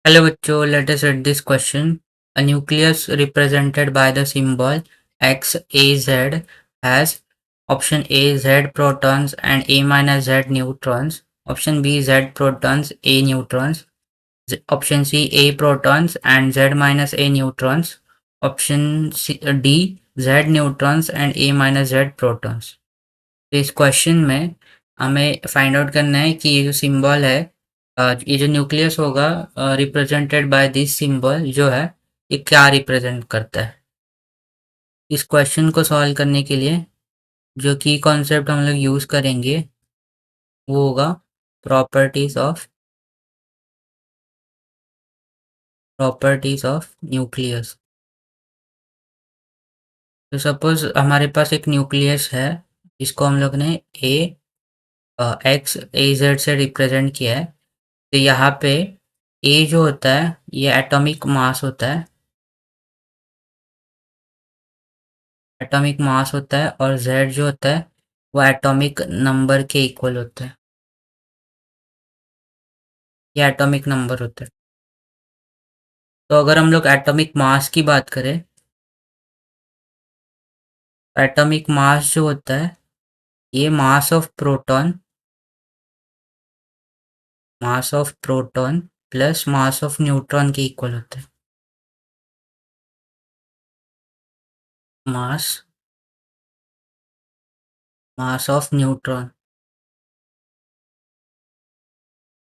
Hello बच्चों, let us read this question. A nucleus represented by the symbol XAZ has option A Z protons and A minus Z neutrons, option B Z protons, A neutrons, option C A protons and Z minus A neutrons, option D Z neutrons and A minus Z protons. तो इस question में हमें find out करना है कि ये जो symbol है, ये जो न्यूक्लियस होगा रिप्रेजेंटेड बाय दिस सिंबल जो है, ये क्या रिप्रेजेंट करता है। इस क्वेश्चन को सॉल्व करने के लिए जो की कॉन्सेप्ट हम लोग यूज करेंगे वो होगा प्रॉपर्टीज ऑफ न्यूक्लियस। तो सपोज हमारे पास एक न्यूक्लियस है जिसको हम लोग ने ए एक्स ए जेड से रिप्रेजेंट किया है। तो यहाँ पे ए जो होता है ये एटॉमिक मास होता है, और जेड जो होता है वो एटॉमिक नंबर के इक्वल होता है। ये एटॉमिक नंबर होता है। तो अगर हम लोग एटॉमिक मास की बात करें, एटॉमिक मास जो होता है ये मास of proton plus mass of neutron के इक्वल होता है। मास मास ऑफ न्यूट्रॉन।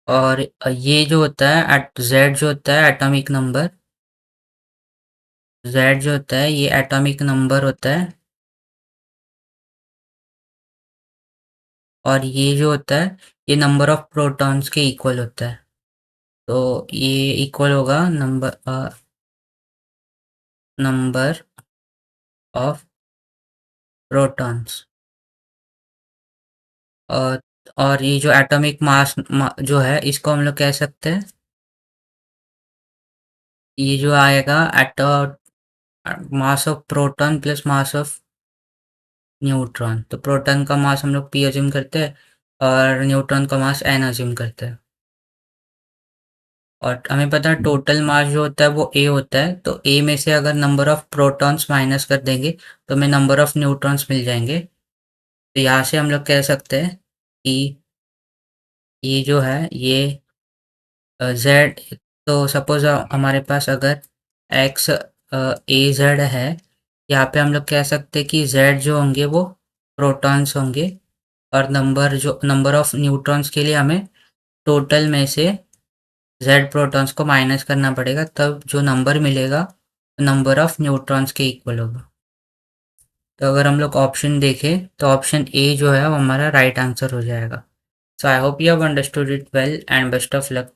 और ये जो होता है जेड जो होता है एटॉमिक नंबर, जेड जो होता है ये एटॉमिक नंबर होता है, और ये जो होता है ये नंबर ऑफ प्रोटॉन्स के इक्वल होता है। तो ये इक्वल होगा नंबर ऑफ प्रोटॉन्स। और और ये जो एटॉमिक मास जो है इसको हम लोग कह सकते हैं, ये जो आएगा एटो mass of proton plus mass of neutron. तो प्रोटॉन का मास हम लोग पी अज्यूम करते हैं और न्यूट्रॉन का मास एन अज्यूम करते हैं। और हमें पता है टोटल मास जो होता है वो ए होता है। तो ए में से अगर नंबर ऑफ प्रोटॉन्स माइनस कर देंगे तो हमें नंबर ऑफ न्यूट्रॉन्स मिल जाएंगे। तो यहाँ से हम लोग कह सकते हैं कि ये जो है ये जेड, तो सपोज हमारे पास अगर एक्स ए जेड है, यहाँ पे हम लोग कह सकते हैं कि जेड जो होंगे वो प्रोटॉन्स होंगे, और नंबर ऑफ न्यूट्रॉन्स के लिए हमें टोटल में से जेड प्रोटॉन्स को माइनस करना पड़ेगा, तब जो नंबर मिलेगा नंबर ऑफ न्यूट्रॉन्स के इक्वल होगा। तो अगर हम लोग ऑप्शन देखें तो ऑप्शन ए जो है वो हमारा राइट आंसर हो जाएगा। So I hope you have understood it well and best of luck.